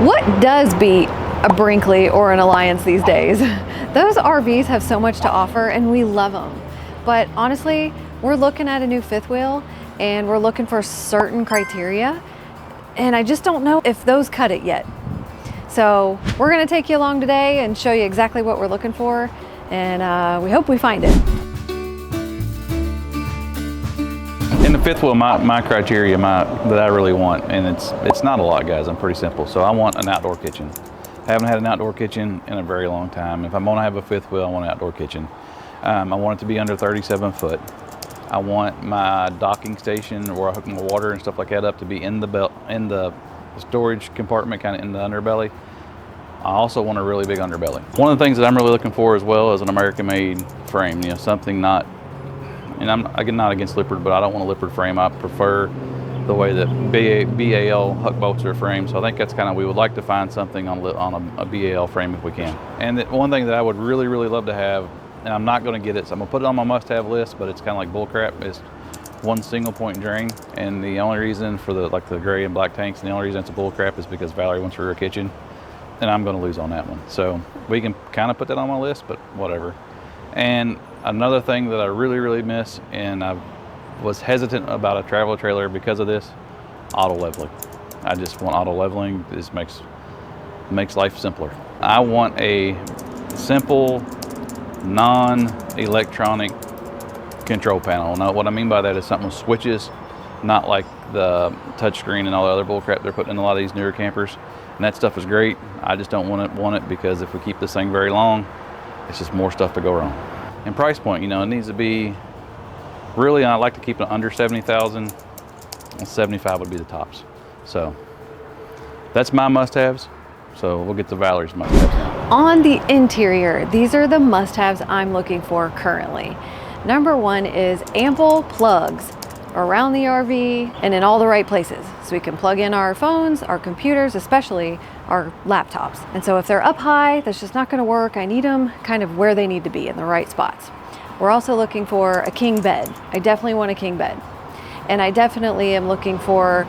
What does beat a Brinkley or an Alliance these days? Those RVs have so much to offer and we love them. But honestly, we're looking at a new fifth wheel and we're looking for certain criteria, and I just don't know if those cut it yet. So we're gonna take you along today and show you exactly what we're looking for, and we hope we find it. In the fifth wheel, my criteria that I really want, and it's not a lot, guys, I'm pretty simple. So I want an outdoor kitchen. I haven't had an outdoor kitchen in a very long time. If I'm gonna have a fifth wheel, I want an outdoor kitchen. I want it to be under 37 foot. I want my docking station where I hook my water and stuff like that up to be in the storage compartment, kind of in the underbelly. I also want a really big underbelly. One of the things that I'm really looking for as well is an American-made frame. You know, something not, and I'm not against Lippert, but I don't want a Lippert frame. I prefer the way that BAL huck bolts are framed. So I think that's kind of, we would like to find something on a BAL frame if we can. And one thing that I would really, really love to have, and I'm not going to get it, so I'm going to put it on my must-have list, but it's kind of like bull crap, is one single point drain. And the only reason for the gray and black tanks, and the only reason it's a bull crap is because Valerie wants her kitchen, and I'm going to lose on that one. So we can kind of put that on my list, but whatever. And another thing that I really, really miss, and I was hesitant about a travel trailer because of this, auto leveling. I just want auto leveling. This makes life simpler. I want a simple, non-electronic control panel. Now, what I mean by that is something with switches, not like the touchscreen and all the other bullcrap they're putting in a lot of these newer campers. And that stuff is great. I just don't want it because if we keep this thing very long, it's just more stuff to go wrong. And price point, you know, it needs to be really, I like to keep it under 70,000. 75 would be the tops. So that's my must-haves. So we'll get to Valerie's must-haves now. On the interior, these are the must-haves I'm looking for currently. Number one is ample plugs around the RV and in all the right places. So we can plug in our phones, our computers, especially our laptops. And so if they're up high, that's just not gonna work. I need them kind of where they need to be, in the right spots. We're also looking for a king bed. I definitely want a king bed. And I definitely am looking for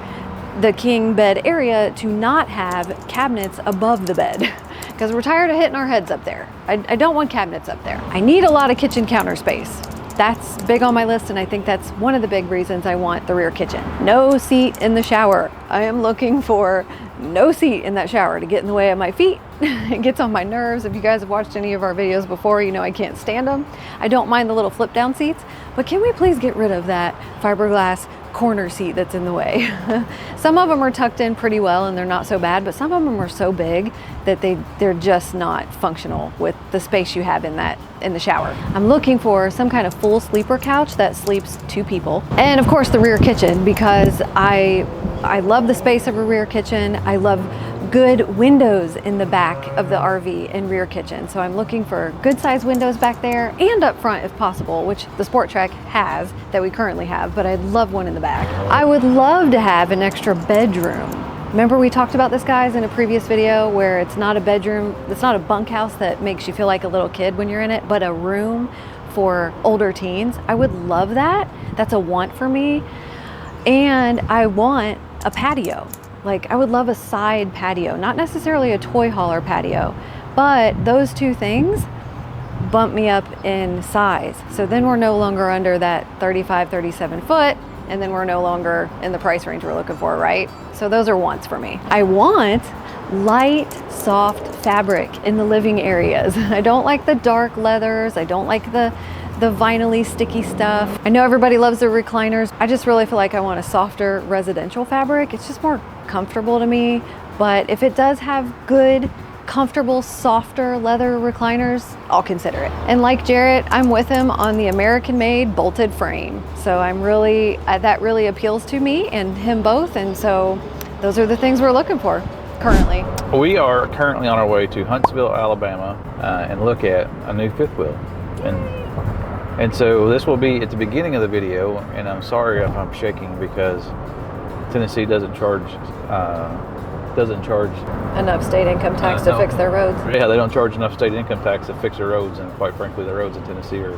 the king bed area to not have cabinets above the bed, because we're tired of hitting our heads up there. I don't want cabinets up there. I need a lot of kitchen counter space. That's big on my list, and I think that's one of the big reasons I want the rear kitchen. No seat in the shower. I am looking for no seat in that shower to get in the way of my feet. It gets on my nerves. If you guys have watched any of our videos before, you know I can't stand them. I don't mind the little flip down seats, but can we please get rid of that fiberglass corner seat that's in the way? Some of them are tucked in pretty well and they're not so bad, but some of them are so big that they're just not functional with the space you have in the shower. I'm looking for some kind of full sleeper couch that sleeps 2 people. And of course the rear kitchen, because I love the space of a rear kitchen. I love good windows in the back of the RV and rear kitchen. So I'm looking for good sized windows back there and up front if possible, which the Sport Track has, that we currently have, but I'd love one in the back. I would love to have an extra bedroom. Remember we talked about this, guys, in a previous video, where it's not a bedroom, it's not a bunkhouse that makes you feel like a little kid when you're in it, but a room for older teens. I would love that. That's a want for me. And I want a patio. Like, I would love a side patio, not necessarily a toy hauler patio, but those 2 things bump me up in size. So then we're no longer under that 35, 37 foot, and then we're no longer in the price range we're looking for, right? So those are wants for me. I want light, soft fabric in the living areas. I don't like the dark leathers. I don't like the vinyl-y sticky stuff. I know everybody loves the recliners. I just really feel like I want a softer residential fabric. It's just more comfortable to me. But if it does have good, comfortable, softer leather recliners, I'll consider it. And like Jarrett, I'm with him on the American-made bolted frame. So I'm really, that really appeals to me and him both. And so those are the things we're looking for currently. We are currently on our way to Huntsville, Alabama, and look at a new fifth wheel. And so this will be at the beginning of the video, and I'm sorry if I'm shaking because Tennessee doesn't charge enough state income tax to fix their roads. Yeah, they don't charge enough state income tax to fix their roads, and quite frankly, the roads in Tennessee are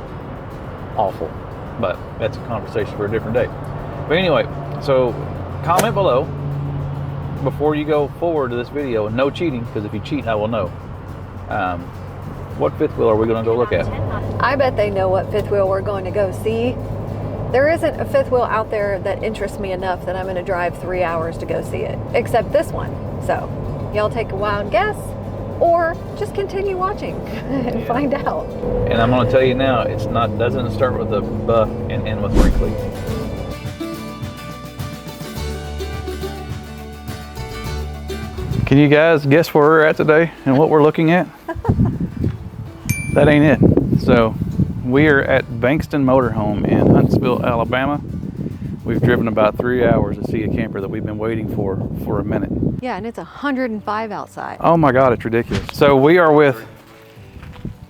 awful. But that's a conversation for a different day. But anyway, so comment below before you go forward to this video, no cheating, because if you cheat, I will know. What fifth wheel are we going to go look at? I bet they know what fifth wheel we're going to go see. There isn't a fifth wheel out there that interests me enough that I'm going to drive 3 hours to go see it, except this one. So y'all take a wild guess, or just continue watching and find out. And I'm going to tell you now, doesn't start with a buff and end with Brinkley. Can you guys guess where we're at today and what we're looking at? That ain't it. So we are at Bankston Motorhome in Huntsville, Alabama. We've driven about 3 hours to see a camper that we've been waiting for a minute. Yeah, and it's 105 outside. Oh my God, it's ridiculous. So we are with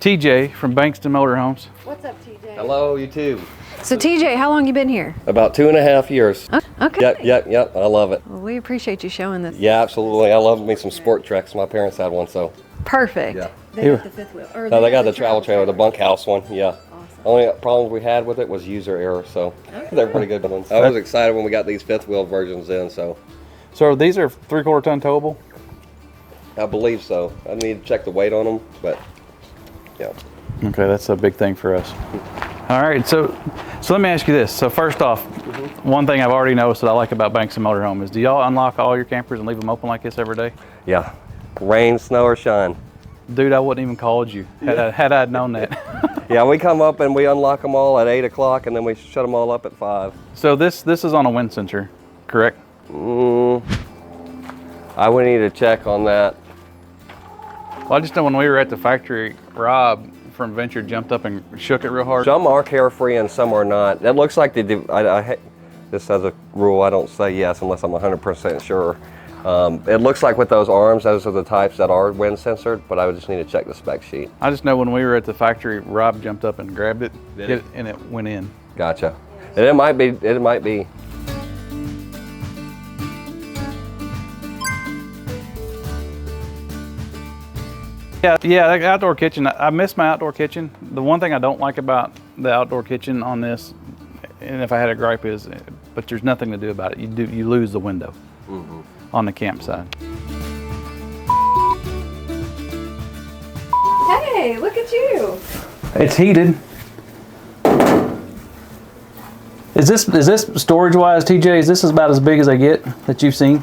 TJ from Bankston Motorhomes. What's up, TJ? Hello, YouTube. So TJ, how long you been here? About 2.5 years. Okay. Yep. I love it. Well, we appreciate you showing this. Yeah, absolutely. I love me some sport treks. My parents had one, so. Perfect. Yeah. They got the fifth wheel. Or No, they got the travel trailer, the bunkhouse one. Yeah. Awesome. Only problems we had with it was user error, so they're pretty good ones. I was excited when we got these fifth wheel versions in, so. So these are 3/4 ton towable? I believe so. I need to check the weight on them, but yeah. Okay, that's a big thing for us. All right, so let me ask you this. So first off, one thing I've already noticed that I like about Bankston Motorhome is, do y'all unlock all your campers and leave them open like this every day? Yeah. Rain, snow, or shine. Dude, I wouldn't even called you had I known that. Yeah, we come up and we unlock them all at 8 o'clock and then we shut them all up at 5. So this is on a wind sensor, correct? I would need to check on that. Well, I just know when we were at the factory, Rob from Venture jumped up and shook it real hard. Some are carefree and some are not. It looks like they do. This as a rule, I don't say yes unless I'm 100% sure. It looks like with those arms, those are the types that are wind censored, but I would just need to check the spec sheet. I just know when we were at the factory, Rob jumped up and grabbed it, hit it, and it went in. Gotcha. And it might be. Yeah, that outdoor kitchen, I miss my outdoor kitchen. The one thing I don't like about the outdoor kitchen on this, and if I had a gripe is, but there's nothing to do about it. You lose the window on the campsite. Hey, look at you. It's heated. Is this storage-wise, TJ, is this about as big as they get that you've seen?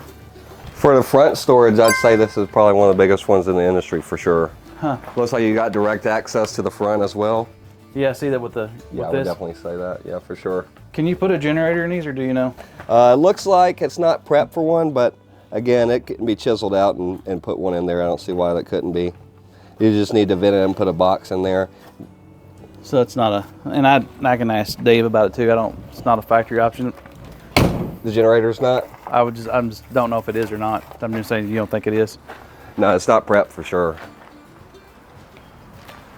For the front storage, I'd say this is probably one of the biggest ones in the industry for sure. Huh. Looks like you got direct access to the front as well. Yeah, I see that with Yeah, I would definitely say that. Yeah, for sure. Can you put a generator in these, or do you know? It looks like it's not prepped for one, but again, it can be chiseled out and put one in there. I don't see why that couldn't be. You just need to vent it and put a box in there. So it's not and I can ask Dave about it too. It's not a factory option. The generator's not? I just don't know if it is or not. I'm just saying, you don't think it is? No, it's not prepped for sure.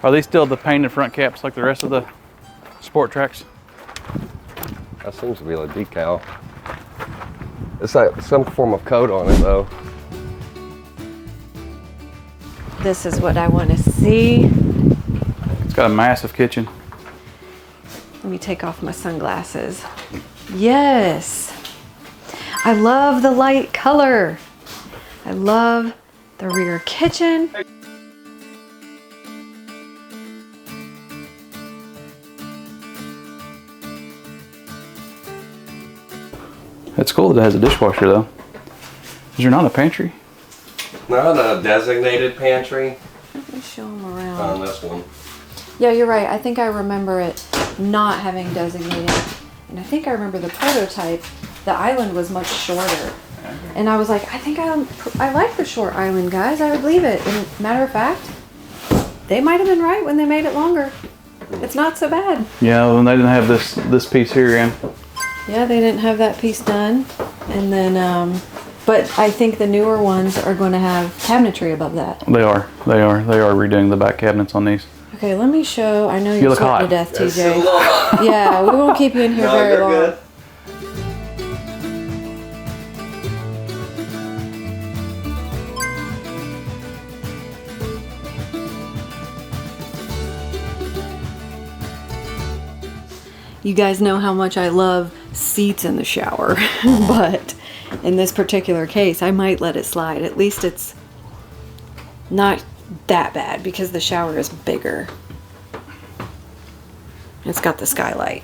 Are these still the painted front caps like the rest of the sport tracks? That seems to be a decal. It's like some form of coat on it though. This is what I want to see. It's got a massive kitchen. Let me take off my sunglasses. Yes. I love the light color. I love the rear kitchen. It's cool that it has a dishwasher though. Is there not a pantry? Not a designated pantry Let me show them around. on this one. Yeah, you're right. I think I remember it not having designated. And I think I remember the prototype, the island was much shorter. And I was like, I think I like the short island, guys. I would leave it. And matter of fact, they might have been right when they made it longer. It's not so bad. Yeah, well, they didn't have this piece here in. Yeah, they didn't have that piece done. And then, but I think the newer ones are going to have cabinetry above that. They are redoing the back cabinets on these. Okay, let me show. I know You you're look sweating to hot. death, TJ. Yeah, we won't keep you in here very long. Good. You guys know how much I love seats in the shower, but in this particular case, I might let it slide. At least it's not that bad because the shower is bigger. It's got the skylight.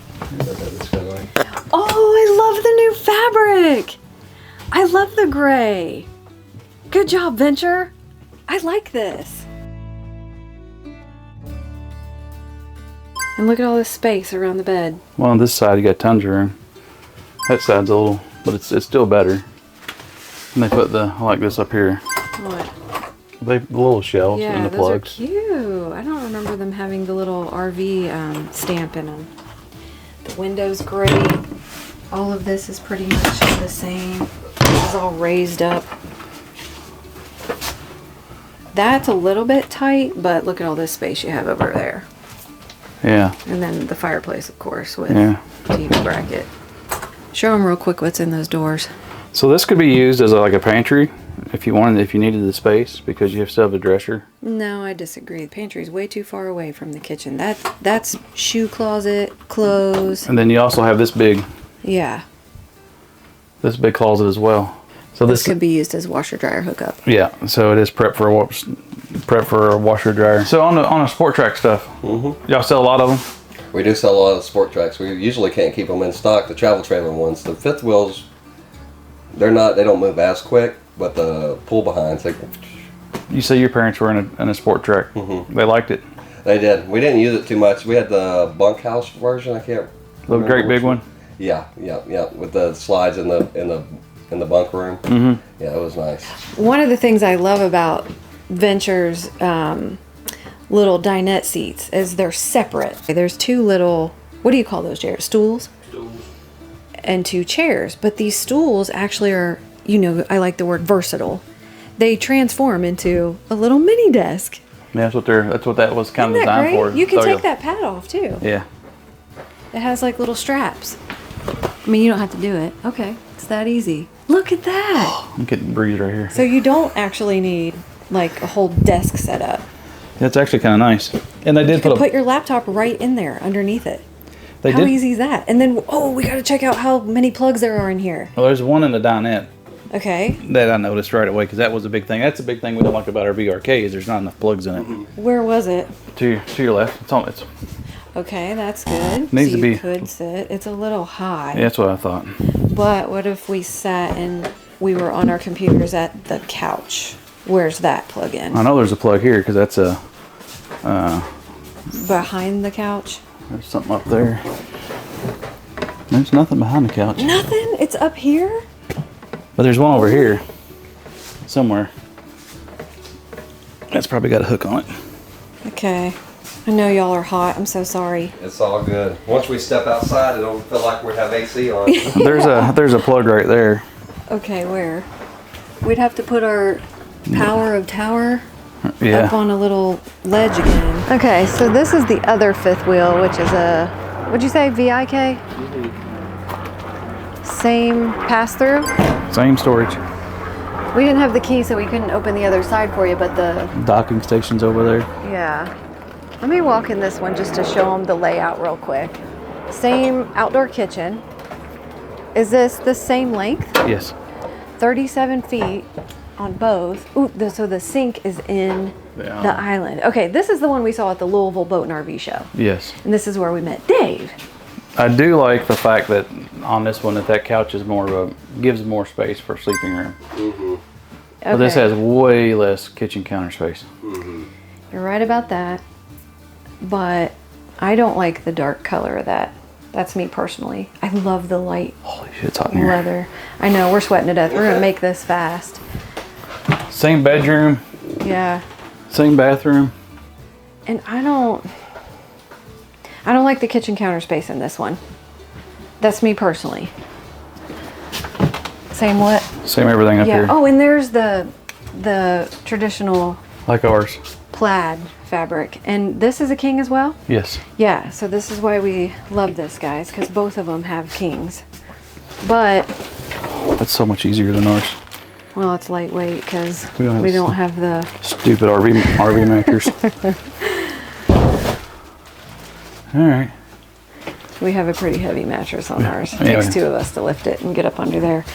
Oh, I love the new fabric. I love the gray. Good job, Venture. I like this. And look at all this space around the bed. Well, on this side you got tons of room. That side's a little, but it's still better. And they put I like this up here. What? The little shelves and the those plugs. are cute. I don't remember them having the little RV stamp in them. The window's great. All of this is pretty much the same. This is all raised up. That's a little bit tight, but look at all this space you have over there. Yeah. And then the fireplace, of course, with Yeah. TV bracket. Show them real quick what's in those doors. So this could be used as like a pantry if you needed the space, because you still have a dresser. No, I disagree. The pantry's way too far away from the kitchen. That's shoe closet, clothes. And then you also have this big Yeah. closet as well. So This could be used as washer dryer hookup. yeah. So it is prep for a washer dryer. So on the sport track stuff, y'all sell a lot of them. We do sell a lot of sport tracks. We usually can't keep them in stock, the travel trailer ones. The fifth wheels, they don't move as quick, but the pull behinds, You say your parents were in a sport track. They liked it. they did. We didn't use it too much. We had the bunkhouse version. I can't. The great big one. Yeah, with the slides in the bunk room. Yeah, it was nice. One of the things I love about Venture's little dinette seats is they're separate. There's two little, what do you call those, Jared? Stools? And two chairs. But these stools actually are, I like the word versatile. They transform into a little mini desk. Yeah, that's what that was kind of Isn't that designed great? for. You can So take that pad off too. Yeah. It has like little straps. I mean, you don't have to do it. Okay, it's that easy. Look at that. I'm getting a breeze right here. So you don't actually need like a whole desk set up. That's actually kind of nice. And they did Put your laptop right in there underneath it. How easy is that? And then, we got to check out how many plugs there are in here. Well, there's one in the dinette Okay. that I noticed right away, because that was a big thing. That's a big thing we don't like about our VRK is there's not enough plugs in it. Where was it? To your left. It's Okay, that's good. Needs so to be- you could sit. It's a little high. yeah, that's what I thought. But what if we sat and we were on our computers at the couch? Where's that plug in? I know there's a plug here because that's Behind the couch? there's something up there. There's nothing behind the couch. Nothing? It's up here? But there's one over here somewhere. That's probably got a hook on it. Okay. I know y'all are hot. I'm so sorry. It's all good. Once we step outside, it'll feel like we have AC on. There's a plug right there. Okay, where? We'd have to put our power of tower Yeah. up on a little ledge again. Okay, so this is the other fifth wheel, which is a, what'd you say, VIK? Same pass-through? Same storage. We didn't have the key, so we couldn't open the other side for you, but the, Docking station's over there. yeah. Let me walk in this one just to show them the layout real quick. Same outdoor kitchen. Is this the same length? Yes. 37 feet on both. Ooh, so the sink is in the island. Okay, this is the one we saw at the Louisville Boat and RV show. Yes. And this is where we met Dave. I do like the fact that on this one that couch is gives more space for sleeping room. Okay. But this has way less kitchen counter space. You're right about that. But I don't like the dark color of that. That's me personally. I love the light Holy shit, it's hot in here. leather. I know, we're sweating to death. We're gonna make this fast. Same bedroom, Yeah. same bathroom. And I don't like the kitchen counter space in this one. That's me personally. Same what? Same everything up Yeah. here. Oh, and there's the traditional Like ours. plaid fabric. And this is a king as well? Yes. Yeah, so this is why we love this, guys, because both of them have kings. But, That's so much easier than ours. well, it's lightweight because We we don't don't have have the... Stupid RV makers. All right. We have a pretty heavy mattress on ours. It Yeah. takes two of us to lift it and get up under there.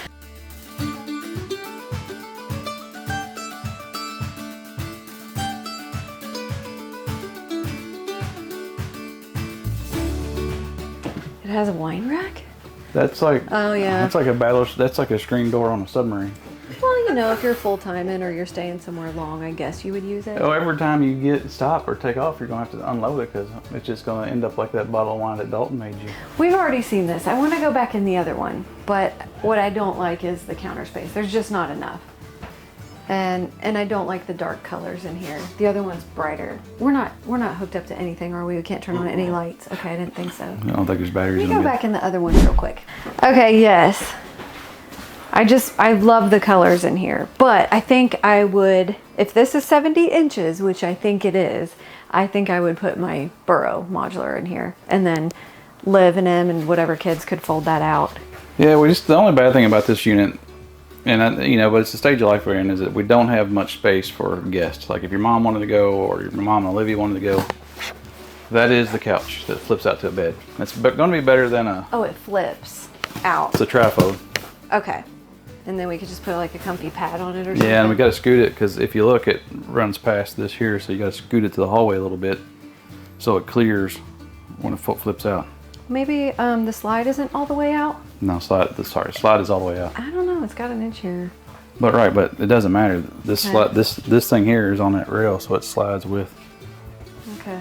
It has a wine rack? That's like, oh yeah, that's like a that's like a screen door on a submarine. Well, you know, if you're full-time in or you're staying somewhere long, I guess you would use it. Oh, every time you stop or take off, you're gonna have to unload it because it's just gonna end up like that bottle of wine that Dalton made you. We've already seen this. I want to go back in the other one, but what I don't like is the counter space. There's just not enough. And I don't like the dark colors in here. The other one's brighter. We're not hooked up to anything, are we? We can't turn on any lights. Okay, I didn't think so. I don't think there's batteries Let in me it. go back in the other one real quick. Okay, yes. I love the colors in here, but I think I would, if this is 70 inches, which I think it is, I think I would put my Burrow modular in here and then Liv and Em and whatever kids could fold that out. Yeah, the only bad thing about this unit, and you know, but it's the stage of life we're in, is that we don't have much space for guests. Like if your mom wanted to go, or your mom and Olivia wanted to go, that is the couch that flips out to a bed. It's going to be better than a. Oh, it flips out. It's a trifode. Okay. And then we could just put like a comfy pad on it or something. Yeah, and we got to scoot it because if you look, it runs past this here, so you got to scoot it to the hallway a little bit so it clears when the foot flips out. Maybe the slide isn't all the way out? No, slide is all the way out. I don't know, it's got an inch here. But right, but it doesn't matter. This Okay. slide, this thing here is on that rail, so it slides with Okay.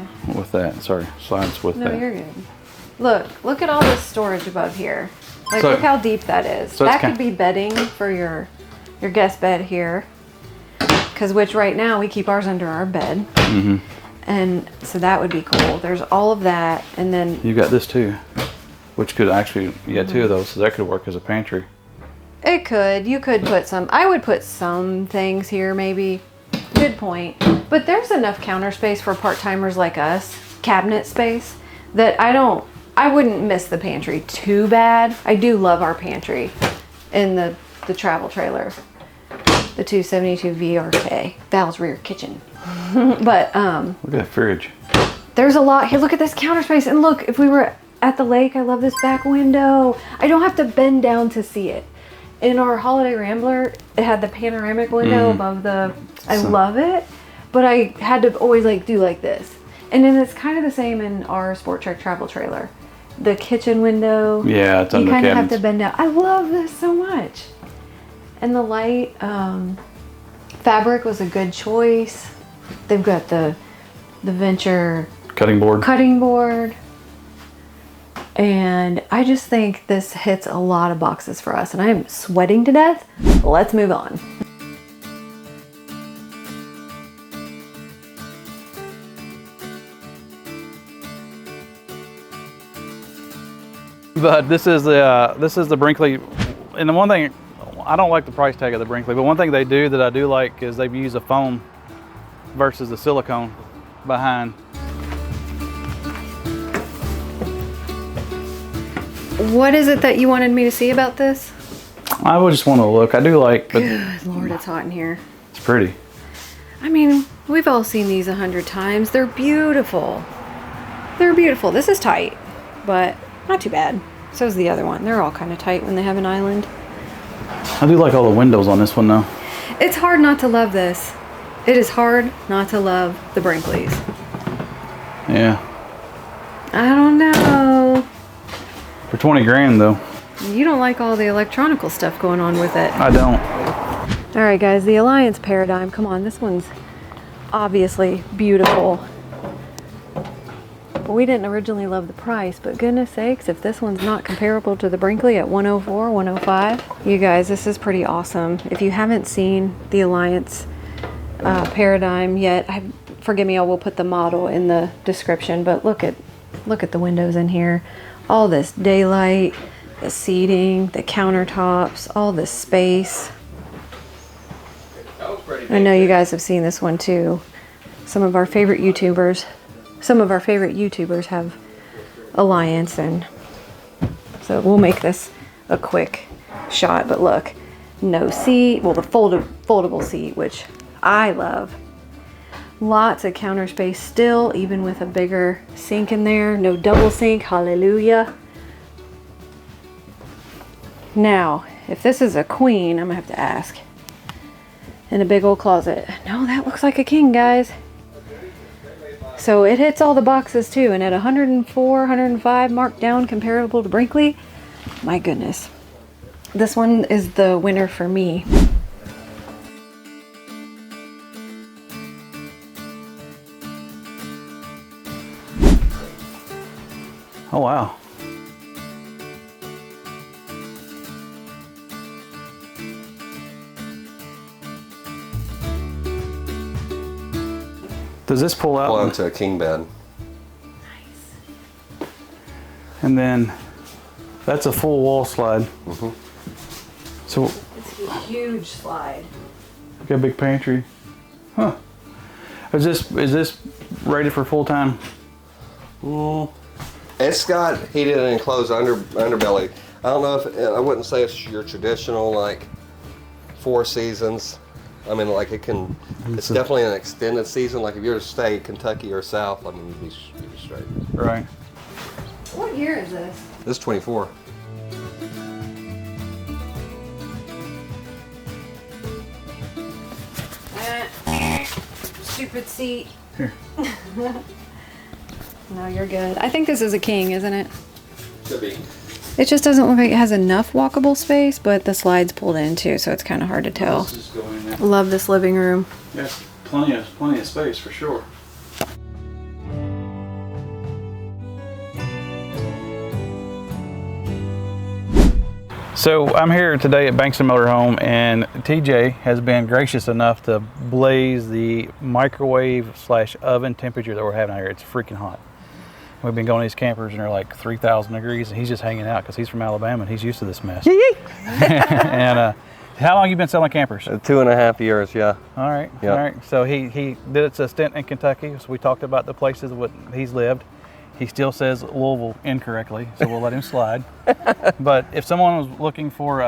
that. Sorry, slides with No, that. you're good. Look at all this storage above here. Like, So- look how deep that is. so it's That could be bedding for your guest bed here. Which right now we keep ours under our bed. Mm-hmm. And so that would be cool. There's all of that, and then You got this too, which could actually, you got two of those, so that could work as a pantry. it could. You could put some. I would put some things here, maybe. Good point. But there's enough counter space for part-timers like us, cabinet space, that I wouldn't miss the pantry too bad. I do love our pantry in the travel trailer, the 272 VRK, Val's rear kitchen. But Look at that fridge. there's a lot here. Look at this counter space, and look, if we were at the lake, I love this back window. I don't have to bend down to see it. In our Holiday Rambler, it had the panoramic window above the. I love it, but I had to always do like this. And then it's kind of the same in our Sport Trek travel trailer. The kitchen window. Yeah, it's you under kind of have cabinets. to bend down. I love this so much. And the light fabric was a good choice. They've got the Venture Cutting board. cutting board. And I just think this hits a lot of boxes for us, and I am sweating to death. Let's move on. But this is the Brinkley, and the one thing, I don't like the price tag of the Brinkley, but one thing they do that I do like is they use a foam versus the silicone behind. What is it that you wanted me to see about this? I would just want to look. I do like, but Good Lord, it's hot in here. it's pretty. I mean, we've all seen these 100 times. They're beautiful. They're beautiful. This is tight, but not too bad. So is the other one. They're all kind of tight when they have an island. I do like all the windows on this one though. It's hard not to love this. It is hard not to love the Brinkleys. Yeah. I don't know. For 20 grand though. You don't like all the electronical stuff going on with it. I don't. All right, guys, the Alliance Paradigm. Come on, this one's obviously beautiful. But we didn't originally love the price, but goodness sakes, if this one's not comparable to the Brinkley at 104, 105, you guys, this is pretty awesome. If you haven't seen the Alliance Paradigm yet, forgive me, I will put the model in the description, but look at the windows in here. All this daylight, the seating, the countertops, all this space. I know you guys have seen this one too. Some of our favorite YouTubers have Alliance, and so we'll make this a quick shot. But look, no seat, well, the foldable seat, which I love. Lots of counter space still, even with a bigger sink in there. No double sink, hallelujah. Now, if this is a queen, I'm gonna have to ask. And a big old closet. No, that looks like a king, guys. So it hits all the boxes too, and at 104, 105 marked down comparable to Brinkley, my goodness. This one is the winner for me. Oh, wow. Does this pull out? Pull into a king bed. Nice. And then that's a full wall slide. Mm-hmm. So It's a huge slide. got a big pantry. Huh. Is this rated for full time? It's got heated and enclosed underbelly. I don't know if I wouldn't say it's your traditional like 4 seasons. I mean, like it's definitely an extended season. Like if you're to stay Kentucky or South, I mean, you'd be straight. Right. What year is this? This is 24. Stupid seat. Here. No, you're good. I think this is a king, isn't it? Should be. It just doesn't look like it has enough walkable space, but the slide's pulled in too, so it's kind of hard to tell. Let's just go in there. Love this living room. Yes, plenty of space for sure. So I'm here today at Bankston Motorhome, and TJ has been gracious enough to blaze the microwave/oven temperature that we're having out here. It's freaking hot. We've been going to these campers and they're like 3,000 degrees, and he's just hanging out because he's from Alabama and he's used to this mess. And how long you been selling campers? 2.5 years, yeah. All right, Yep. all right. So he did a stint in Kentucky. So we talked about the places what he's lived. He still says Louisville incorrectly, so we'll let him slide. But if someone was looking for,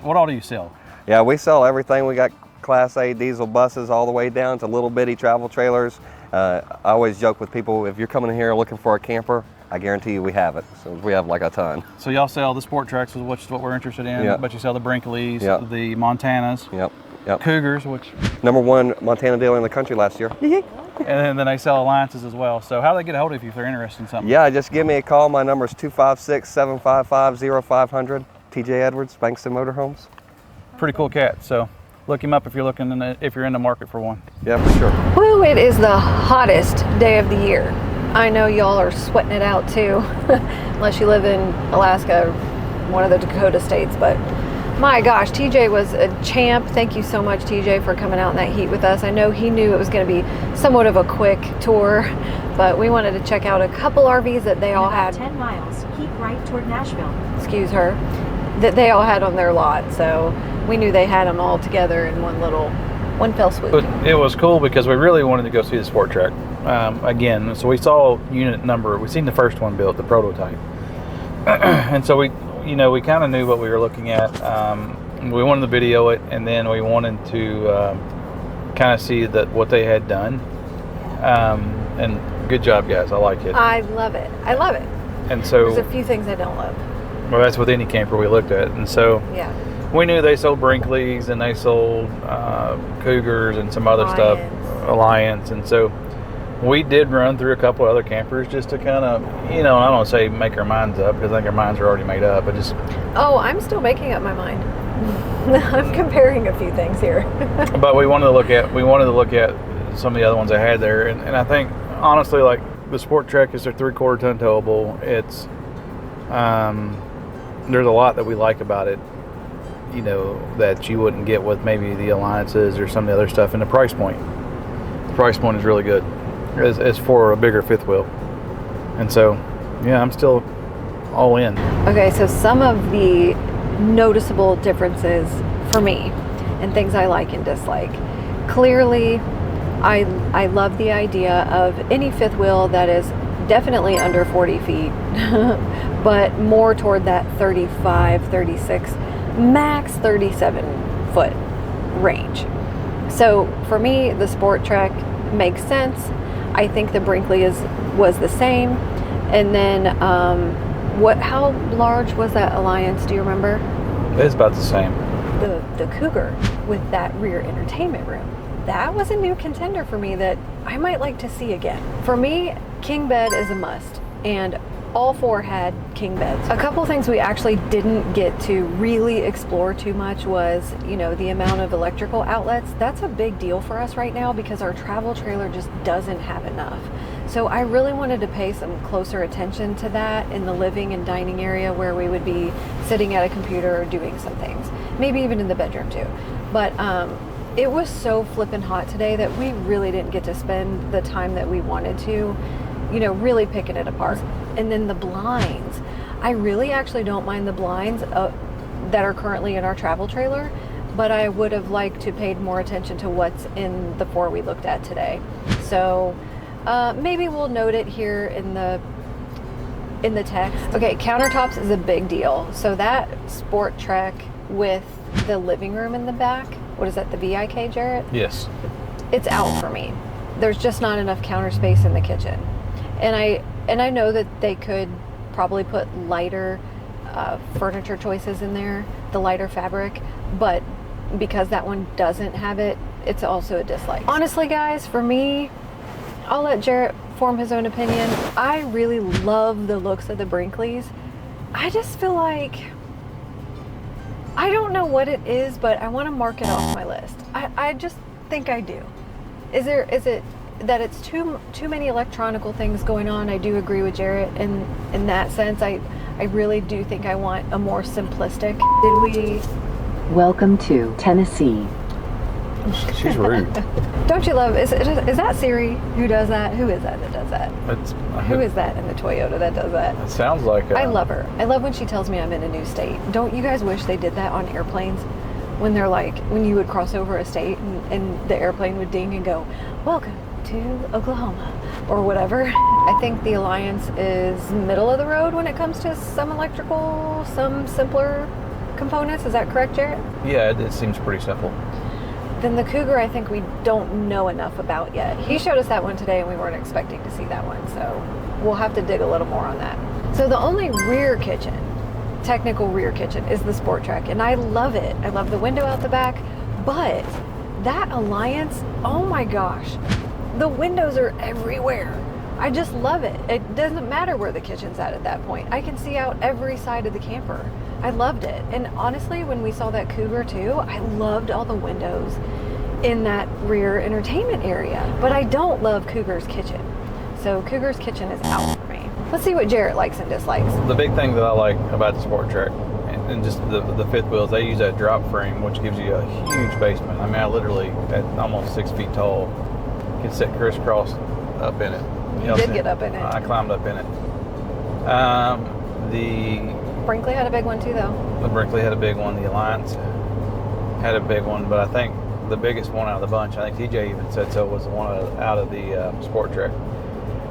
what all do you sell? Yeah, we sell everything. We got Class A diesel buses all the way down to little bitty travel trailers. I always joke with people, if you're coming here looking for a camper, I guarantee you we have it. So we have like a ton. So y'all sell the sport trucks, which is what we're interested in, Yep. but you sell the Brinkleys, Yep. the Montanas, Yep. Cougars, which, #1 Montana dealer in the country last year. and then they sell Alliances as well. So how do they get a hold of you if they're interested in something? Yeah, just give me a call. My number is 256-755-0500. TJ Edwards, Bankston Motorhomes. Pretty cool cat. So look him up if you're if you're in the market for one. Yeah, for sure. Woo, it is the hottest day of the year. I know y'all are sweating it out too, unless you live in Alaska or one of the Dakota states, but my gosh, TJ was a champ. Thank you so much, TJ, for coming out in that heat with us. I know he knew it was going to be somewhat of a quick tour, but we wanted to check out a couple RVs that they all had. 10 miles, keep right toward Nashville. Excuse her, that they all had on their lot. So we knew they had them all together in one fell swoop. But it was cool because we really wanted to go see the sport track again. So we saw unit number. We seen the first one built, the prototype, and so we kind of knew what we were looking at. We wanted to video it, and then we wanted to kind of see what they had done. And good job, guys. I like it. I love it. I love it. And so, There's a few things I don't love. well, that's with any camper we looked at. And so, Yeah. we knew they sold Brinkleys and they sold Cougars and some other stuff, Alliance. And so we did run through a couple other campers just to kind of, I don't want to say make our minds up because I think our minds are already made up, but just. Oh, I'm still making up my mind. I'm comparing a few things here. But we wanted to look at some of the other ones I had there, and I think honestly, like the Sport Trek is their 3/4 ton towable. It's there's a lot that we like about it, that you wouldn't get with maybe the Alliances or some of the other stuff. And the price point is really good as for a bigger fifth wheel. And so, yeah, I'm still all in. Okay, so some of the noticeable differences for me and things I like and dislike. Clearly, I love the idea of any fifth wheel that is definitely under 40 feet, but more toward that 35, 36, max 37 foot range. So for me, the Sport Trek makes sense. I think the Brinkley was the same. And then how large was that Alliance? Do you remember? It's about the same. The Cougar with that rear entertainment room. that was a new contender for me that I might like to see again. For me, king bed is a must, and all 4 had king beds. A couple things we actually didn't get to really explore too much was, you know, the amount of electrical outlets. That's a big deal for us right now because our travel trailer just doesn't have enough. So I really wanted to pay some closer attention to that in the living and dining area where we would be sitting at a computer or doing some things. Maybe even in the bedroom too. But it was so flippin' hot today that we really didn't get to spend the time that we wanted to, you know, really picking it apart. And then the blinds. I really actually don't mind the blinds that are currently in our travel trailer, but I would have liked to paid more attention to what's in the 4 we looked at today. So maybe we'll note it here in the text. Okay, countertops is a big deal. So that Sport Trek with the living room in the back, what is that, the VIK, Jarrett? Yes. It's out for me. There's just not enough counter space in the kitchen. And I know that they could probably put lighter furniture choices in there, the lighter fabric, but because that one doesn't have it, it's also a dislike. Honestly, guys, for me, I'll let Jarrett form his own opinion. I really love the looks of the Brinkleys. I just feel like, I don't know what it is, but I want to mark it off my list. I just think I do. Is it that it's too many electronical things going on? I do agree with Jarrett in that sense. I really do think I want a more simplistic. Did we? Welcome to Tennessee. She's rude. Don't you love? Is that Siri who does that? Who is that does that? Who is that in the Toyota that does that? It sounds like. I love her. I love when she tells me I'm in a new state. Don't you guys wish they did that on airplanes? When they're like, when you would cross over a state and the airplane would ding and go, "Welcome to Oklahoma," or whatever. I think the Alliance is middle of the road when it comes to some electrical, some simpler components. Is that correct, Jarrett? Yeah, it seems pretty simple. Then the Cougar, I think we don't know enough about yet. He showed us that one today and we weren't expecting to see that one, so we'll have to dig a little more on that. So the only rear kitchen, technical rear kitchen, is the Sport Trek, and I love it. I love the window out the back, but that Alliance, oh my gosh, the windows are everywhere. I just love it. It doesn't matter where the kitchen's at that point. I can see out every side of the camper. I loved it. And honestly, when we saw that Cougar too, I loved all the windows in that rear entertainment area. But I don't love Cougar's kitchen. So Cougar's kitchen is out for me. Let's see what Jarrett likes and dislikes. The big thing that I like about the Sport Trek and just the fifth wheels, they use that drop frame, which gives you a huge basement. I mean, I literally, at almost 6 feet tall, can sit crisscross up in it. You did get up in it. I climbed up in it. The Brinkley had a big one too, though. The Brinkley had a big one. The Alliance had a big one, but I think the biggest one out of the bunch, I think TJ even said so, was the one out of the Sport Trek.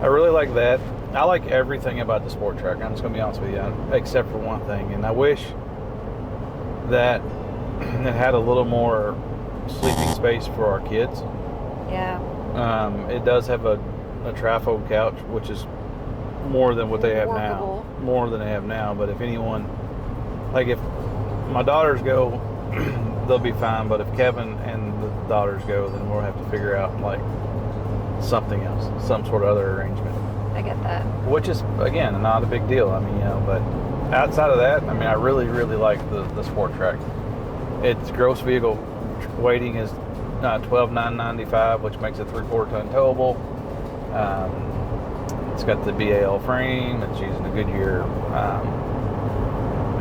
I really like that. I like everything about the Sport Trek. I'm just going to be honest with you, except for one thing, and I wish that it had a little more sleeping space for our kids. Yeah. It does have a trifold couch, which is more than what they have Workable. now. More than they have now. But if anyone, like if my daughters go, they'll be fine. But if Kevin and the daughters go, then we'll have to figure out like something else, some sort of other arrangement. I get that. Which is, again, not a big deal. I mean, but outside of that, I mean, I really, really like the Sport Trek. Its gross vehicle weighting is $12,995, which makes it 3/4 ton towable. It's got the BAL frame. It's using the Goodyear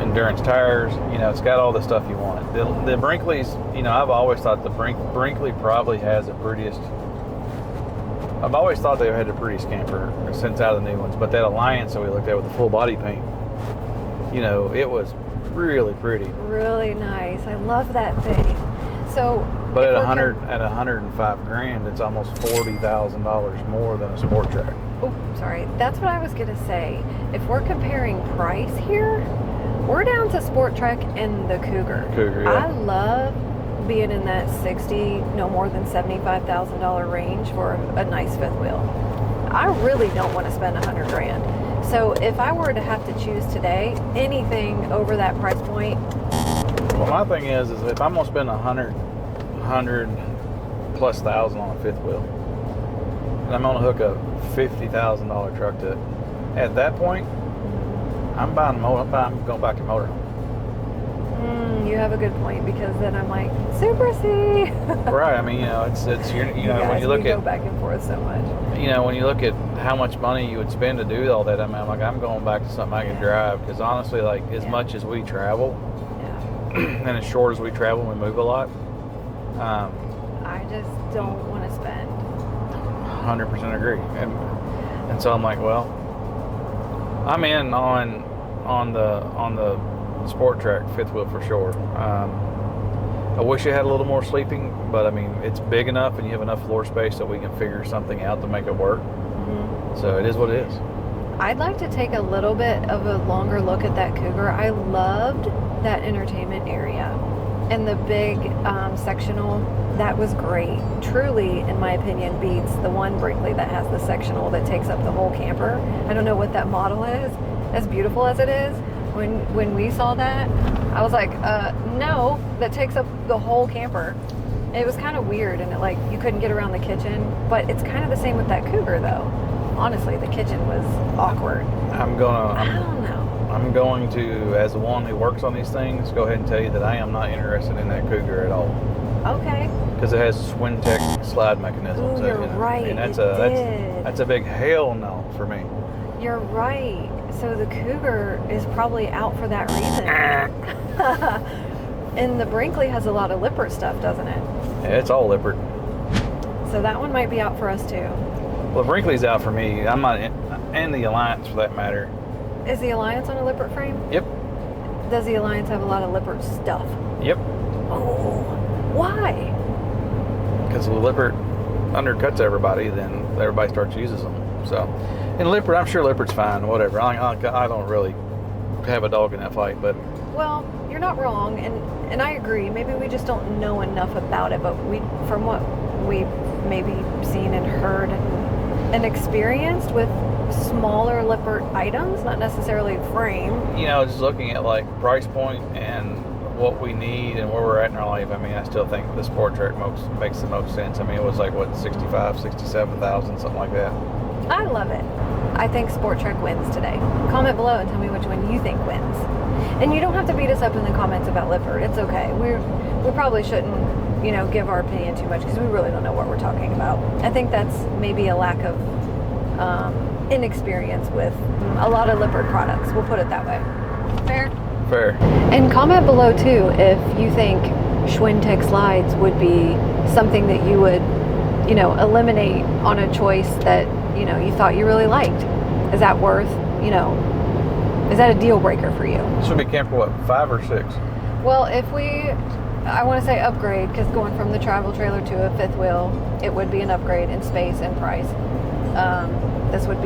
endurance tires. It's got all the stuff you want. The Brinkleys, I've always thought the Brinkley probably has the prettiest. I've always thought they had the prettiest camper since out of the new ones. But that Alliance that we looked at with the full body paint, it was really pretty. Really nice. I love that thing. So, but at $105,000, it's almost $40,000 more than a Sport Trek. Oh, sorry. That's what I was gonna say. If we're comparing price here, we're down to Sport Trek and the Cougar. Cougar, yeah. I love being in that no more than $75,000 range for a nice fifth wheel. I really don't want to spend $100,000. So if I were to have to choose today, anything over that price point. Well, my thing is if I'm gonna spend $100 plus thousand on a fifth wheel. And I'm gonna hook a $50,000 truck to it. At that point, I'm buying a motor. I'm going back to motorhome. You have a good point, because then I'm like, Super C. Right. I mean, you know, it's you know, guys, when you look we at, go back and forth so much. you know, when you look at how much money you would spend to do all that, I mean, I'm like, I'm going back to something I can drive, because honestly, like, as much as we travel, Yeah. and as short as we travel, we move a lot. I just don't want to spend. 100% agree. And so I'm like, well, I'm in on the sport track fifth wheel for sure. I wish it had a little more sleeping, but I mean, it's big enough and you have enough floor space that we can figure something out to make it work. So it is what it is. I'd like to take a little bit of a longer look at that Cougar. I loved that entertainment area and the big sectional. That was great. Truly, in my opinion, beats the one Brinkley that has the sectional that takes up the whole camper. I don't know what that model is, as beautiful as it is. When we saw that, I was like, no, that takes up the whole camper. It was kind of weird, and like you couldn't get around the kitchen, but it's kind of the same with that Cougar though. Honestly, the kitchen was awkward. I don't know. I'm going to, as the one who works on these things, go ahead and tell you that I am not interested in that Cougar at all. Okay. Because it has Swintech slide mechanisms. Ooh, you're right. And that's it a big hell no for me. You're right. So the Cougar is probably out for that reason. And the Brinkley has a lot of Lippert stuff, doesn't it? Yeah, it's all Lippert. So that one might be out for us too. Well, Brinkley's out for me. I'm not, and the Alliance for that matter. Is the Alliance on a Lippert frame? Yep. Does the Alliance have a lot of Lippert stuff? Yep. Oh, why? Because the Lippert undercuts everybody, then everybody starts using them. So, and Lippert, I'm sure Lippert's fine, whatever. I don't really have a dog in that fight, but. Well, you're not wrong, and I agree. Maybe we just don't know enough about it, but from what we've maybe seen and heard and experienced with smaller Lippert items, not necessarily frame. You know, just looking at like price point and what we need and where we're at in our life, I mean, I still think the sport track makes the most sense. I mean, it was like, what, 65, 67,000, something like that. I love it. I think Sport Trek wins today. Comment below and tell me which one you think wins. And you don't have to beat us up in the comments about Lippert. It's okay. We probably shouldn't, give our opinion too much, because we really don't know what we're talking about. I think that's maybe a lack of inexperience with a lot of Lippert products. We'll put it that way. Fair? Fair. And comment below too if you think Schwintek slides would be something that you would, eliminate on a choice that, you thought you really liked. Is that worth, is that a deal breaker for you? This would be camper, what, 5 or 6? Well, I want to say upgrade, because going from the travel trailer to a fifth wheel, it would be an upgrade in space and price. This would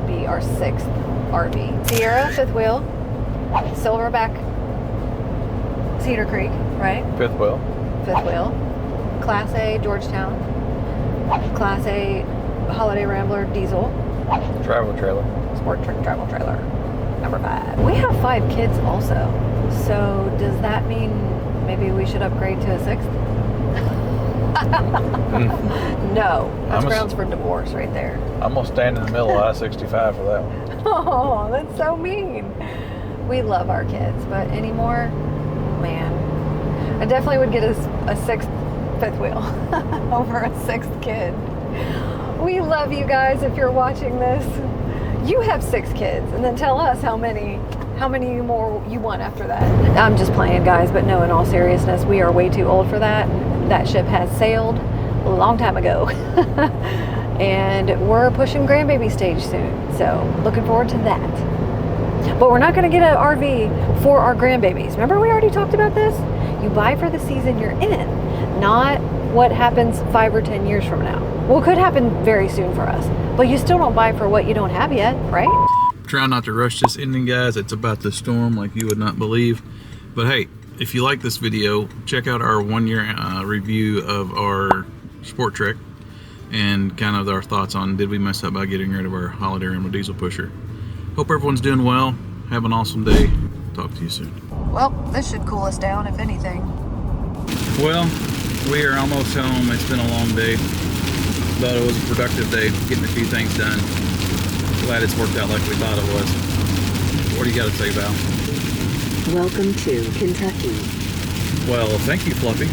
be our 6th RV. Sierra fifth wheel, Silverback, Cedar Creek, right? Fifth wheel. Fifth wheel. Class A Georgetown. Class A Holiday Rambler diesel. Travel trailer. Sport Trek travel trailer. Number 5. We have 5 kids also. So does that mean maybe we should upgrade to a 6th? No. That's grounds for divorce right there. I'm going to stand in the middle of I-65 for that one. Oh, that's so mean. We love our kids, but anymore, man. I definitely would get a 6th fifth wheel over a 6th kid. We love you guys. If you're watching this, you have 6 kids, and then tell us how many more you want after that. I'm just playing, guys, but no, in all seriousness, we are way too old for that. That ship has sailed a long time ago. And we're pushing grandbaby stage soon, so looking forward to that. But we're not going to get an RV for our grandbabies. Remember, we already talked about this? You buy for the season you're in, not what happens 5 or 10 years from now. Well, it could happen very soon for us, but you still don't buy for what you don't have yet, right? Try not to rush this ending, guys. It's about to storm like you would not believe. But hey, if you like this video, check out our 1-year review of our Sport Trek and kind of our thoughts on did we mess up by getting rid of our Holiday Rambler diesel pusher. Hope everyone's doing well. Have an awesome day. Talk to you soon. Well, this should cool us down, if anything. Well, We are almost home. It's been a long day, but it was a productive day, getting a few things done. Glad it's worked out like we thought it was. What do you got to say, Val? Welcome to Kentucky. Well, thank you, Fluffy.